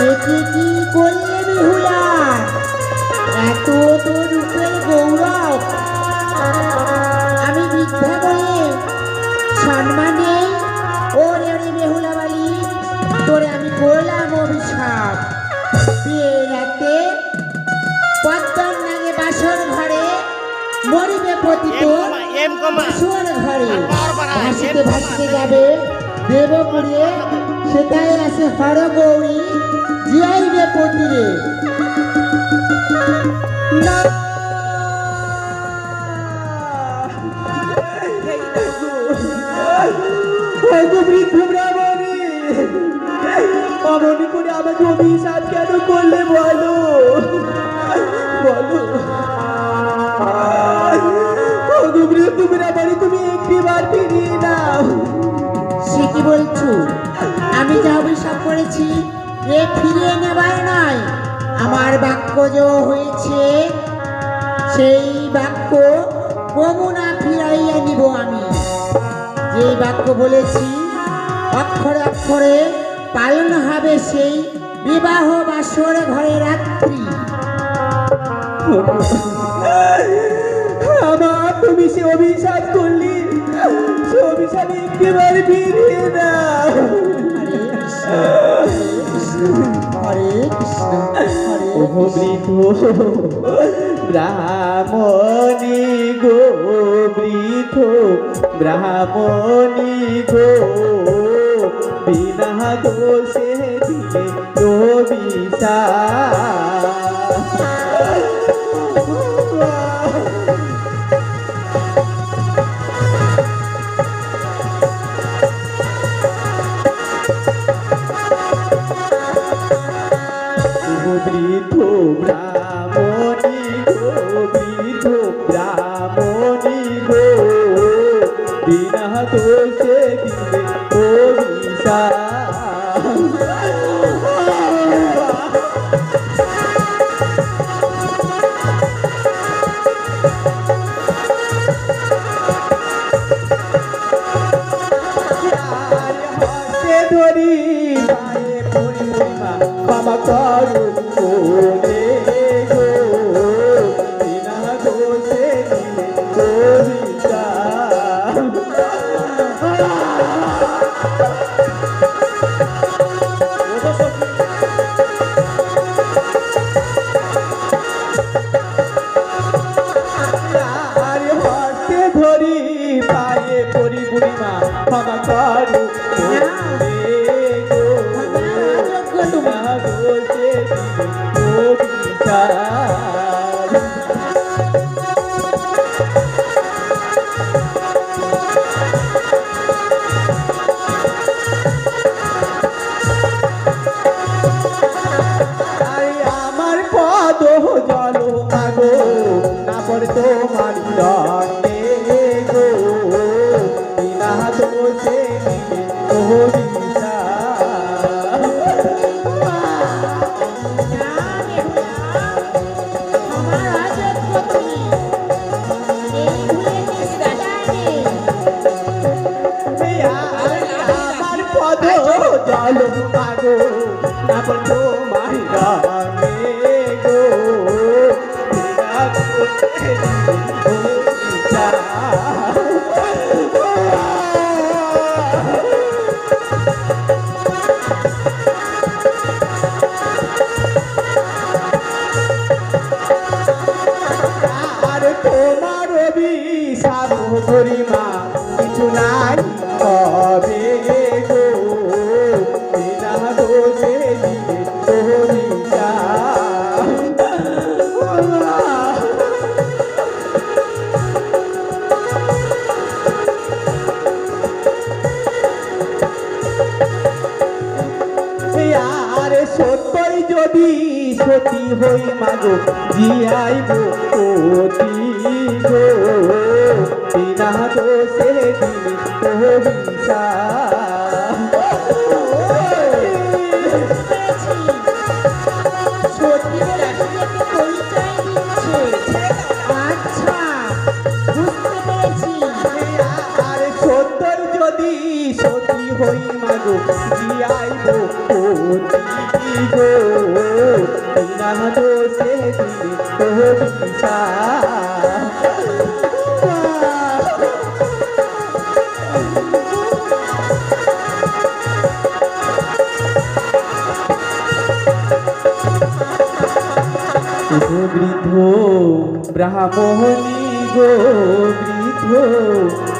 একে কি করলে বেহুলা? এত তো রূপের গৌরব, আমি মিথ্যা বলে সম্মানে ওরে ওরে বেহুলা বালি, তোরে আমি করলাম অভিশাপ। বিয়ে রাতে পদ্মার নাগে বাসর ঘরে মরিবে পতিত বাসর ঘরে, ভাসিতে ভাসিতে যাবে দেবপুরে, সেটাই আছে হর গৌরী জিয়াইবে পতিরে। বৃদ্ধ ব্রাহ্মণী, অমনি করে আমাকে অভিশাপ কেন করলে বলো বলো। বৃদ্ধ ব্রাহ্মণী, তুমি একটিবার ফিরিয়ে নাও। সে কি বলছো? আমি যা অভিশাপ করেছি এ ফিরিয়ে নেবার নয়, আমার বাক্য যে হয়েছে সেই বাক্য কমুনা ফিরাইয়া নিব। আমি যে বাক্য বলেছি অক্ষরে অক্ষরে পালন হবে সেই বিবাহ বাসর ঘরে রাত্রি। আমার তুমি সে অভিশাপ করলি, সে অভিশাপ একেবারে ফিরিয়ে দাও। হরে কৃষ্ণ বৃদ্ধ ব্রাহ্মণী গো, বৃদ্ধ ব্রাহ্মণী গো, বিনা দোষে দিলে অভিশাপ। বৃদ্ধ ব্রাহ্মণী গো, বৃদ্ধ ব্রাহ্মণী গো, বিনা দোষে দিলে অভিশাপ। ধরি পায়ে পূর্ণিমা বাবা করু কোলে গো, বিনা দোষে দিলে অভিশাপ। আরে হস্তে ধরি পায়ে পরি পূর্ণিমা বাবা করু আমার পদ জল মাগো না পড়ে তোমার দণ্ডে গো, বিনা দোষে আমার পদ জল মাগো না পড়ে তোমার দণ্ডে গো, বিনা দোষে গরিমা কিছু নাই হবে গো, বিনা দোষে দিলে আরে সত্যই যদি সতী হই মাগো জিয়াইব অতি গো, বিনা দোষে দিলে অভিশাপ। আরে সত্যই যদি সতী হই মাগো জিয়াইব গো বিনা দোষে দিলে অভিশাপ। বৃদ্ধ ব্রাহ্মণী গো বৃদ্ধ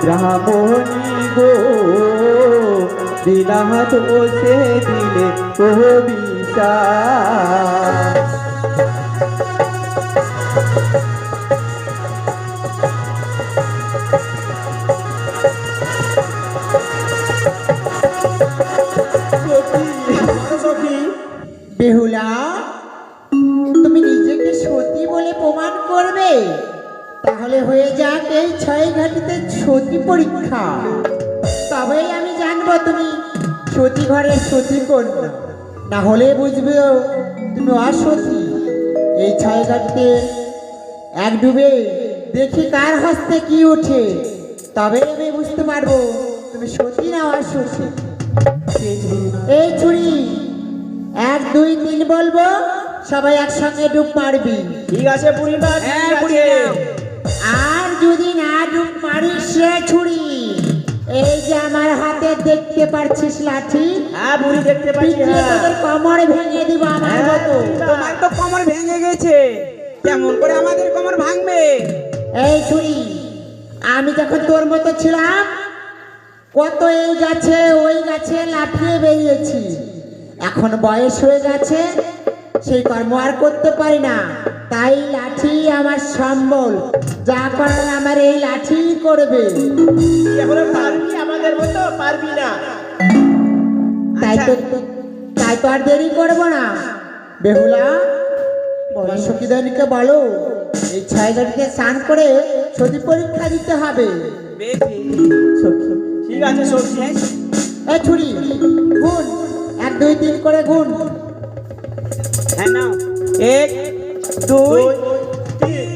ব্রাহ্মণী গো বিনা দোষে দিলে অভিশাপ। বেহুলা, তুমি নিজেকে সতী বলে প্রমাণ করবে? তাহলে হয়ে যাক এই 6 ঘাটিতে সতী পরীক্ষা, তবেই আমি জানবো তুমি সতী ঘরের সতী কন্যা, না হলে বুঝবে তুমি অসতী। এই 6 ঘাটিতে এক ডুবে দেখি কার হস্তে কি ওঠে, তবে আমি বুঝতে পারবো তুমি সতী না অসতী। এই ছুরি 1 2 3 বলবো, সবাই একসঙ্গে ডুব মারবি। ঠিক আছে বুড়িমা, হ্যাঁ, বুড়িমা। আর যদি না ডুব মারিস সে ছুরি, এই যে আমার হাতে দেখতে পাচ্ছিস লাঠি, হ্যাঁ বুড়ি দেখতে পাচ্ছি। পিটিয়ে তোদের কোমর ভেঙে দিব আমার মতো। তোমার তো কোমর ভেঙে গেছে, কেমন করে আমাদের কোমর ভাঙবে? এই ছুরি, আমি যখন তোর মতো ছিলাম কত এই গাছে ওই গাছে লাফিয়ে বেরিয়েছি, এখন বয়স হয়ে গেছে সেই কর্ম আর করতে পারি না, তাই লাঠি আমার সম্বল, যা করার আমার এই লাঠি করবে। এখনো পারবি আমাদের মতো? পারবি না। তাই তো আর দেরি করবো না। বেহুলা, তোমার সখীদানিকে বলো এই 6 ঘাটিতে স্নান করে সতী পরীক্ষা দিতে হবে। ঠিক আছে সখী। এই ছুরি গুণ, 1 2 3 করে গুণ। হ্যাঁ নাও, 1 2 3।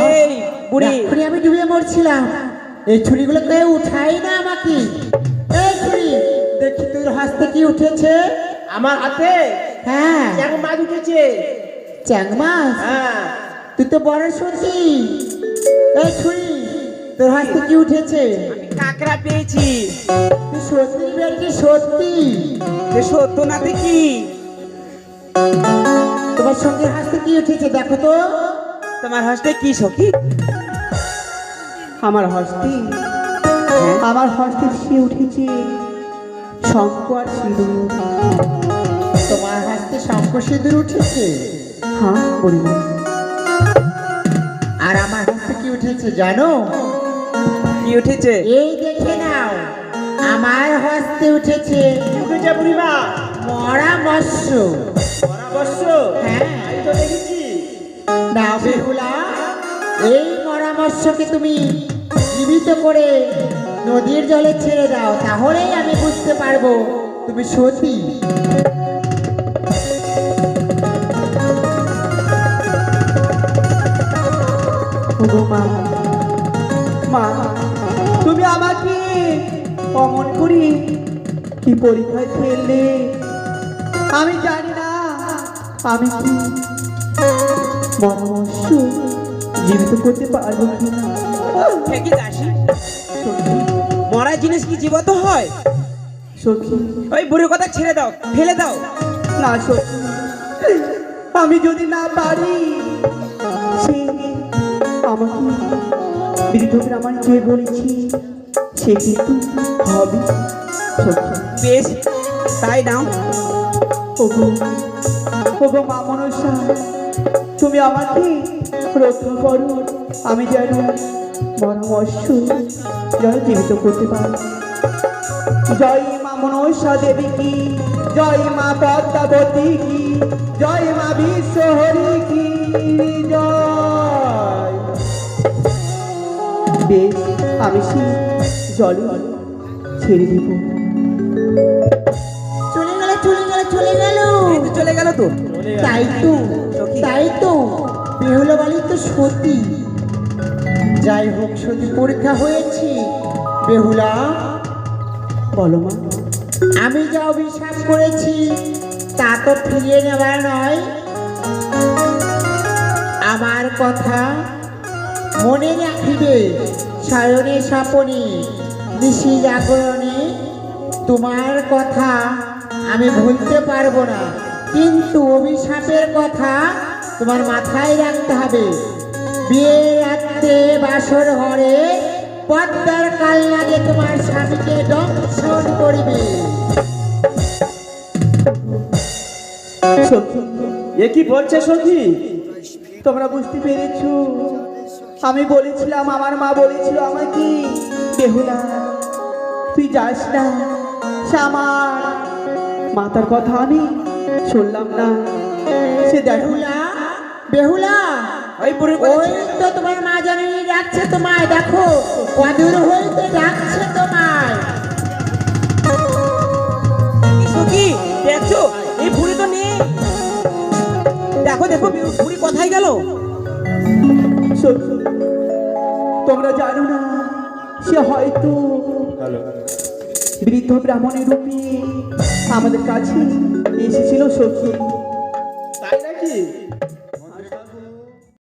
এই বুড়ি, এক্ষুনি আমি ডুবে মরছিলাম, এই ছুরিগুলো কেউ উঠাই না আমাকে। এই ছুরি, দেখি তোর হস্তে কি উঠেছে? আমার হাতে হ্যাঁ, এক মাছ উঠেছে। চ্যাং মাছ? হ্যাঁ, তুই তো বড় সতী। এই ছুরি, তোর হস্তে কি উঠেছে? আমি কাকড়া পেয়েছি। তুই সত্যি বেরকি সত্যি? সে সত্য নাতে কি? তোমার সঙ্গে হাসতে কি উঠেছে দেখো তো। তোমার হস্তে কি সখী? আমার হস্তে আমার হস্তে সে উঠেছে শঙ্খ আর সিঁদুর। তোমার হাসতে শঙ্খ সিঁদুর উঠেছে? হ্যাঁ বলিনি। আর আমার হাসতে কি উঠেছে জানো? কি উঠেছে? এই দেখে নাও, আমার হস্তে উঠেছে কি উঠেছে বুড়িমা? মরা মৎস্য। পরামর্শ? হ্যাঁ, আমি তো দেখেছি। নাও বেহুলা, এই মরা মৎস্যকে তুমি জীবিত করে নদীর জলে ছেড়ে দাও, তাহলেই আমি বুঝতে পারবো তুমি সতী। ওগো মা, মা তুমি আমাকে অমন করে কি পরীক্ষায় ফেললে? আমি জানি না আমি কি পরামর্শ জীবিত করতে পারবো কিনা। কি দাসী, মরা জিনিস কি জীবত হয়? সখী, ওই বুড়ির কথা ছেড়ে দাও, ফেলে দাও। না সখী, আমি যদি না পারি সে আমাকে বৃদ্ধ ব্রাহ্মণ যে বলেছি সে কিন্তু হবে। সখী, বেশ, তাই নাও। ওগো ওগো মা মনসা, তুমি আমাকে রক্ষা করো, আমি যেন পরামর্শ যেন জীবিত করতে পারি। জয় মা মনসা দেবী কি, জয় মা পদ্মাবতী কি, জয় মা বিশ্বহরি কি জয়। বেশ, আমি সে জলে ছেড়ে দিব। চলে গেল চলে গেল চলে গেল। এই তো চলে গেল তো। তাই তো, তাই তো, বেহুলা বালি তো সতী। যাই হোক সতী পরীক্ষা হয়েছি বেহুলা, বলো মা। আমি যা অভিশাপ করেছি তা তো ফিরিয়ে নেবার নয়। আমার কথা মনে রাখিবে, শয়নে স্বপনে নিশি জাগরণে তোমার কথা আমি ভুলতে পারবো না, কিন্তু অভিশাপের কথা তোমার মাথায় রাখতে হবে। বিয়ের রাত্রে বাসর ঘরে পদ্মার কাল লাগে তোমার স্বামীকে দংশন করিবে। সখী, এ কি বলছে সখী? তোমরা বুঝতে পেরেছো? আমি বলেছিলাম, আমার মা বলেছিল আমাকে, বেহুলা তুই যাস না, সে আমার মাতার কথা আমি শুনলাম না। সে দেখো বেহুলা, বেহুলা, ওই বুড়ি ওই তো তোমার মা জানি ডাকছে তোমায়, দেখো অদূর হইতে ডাকছে তোমায়। সখী দেখছো এই বুড়ি তো নেই, দেখো দেখো বুড়ি কোথায় গেল? সখী, তোমরা জানো না, সে হয়তো বৃদ্ধ ব্রাহ্মণের রূপে আমাদের কাছে এসেছিল সখী। তাই নাকি?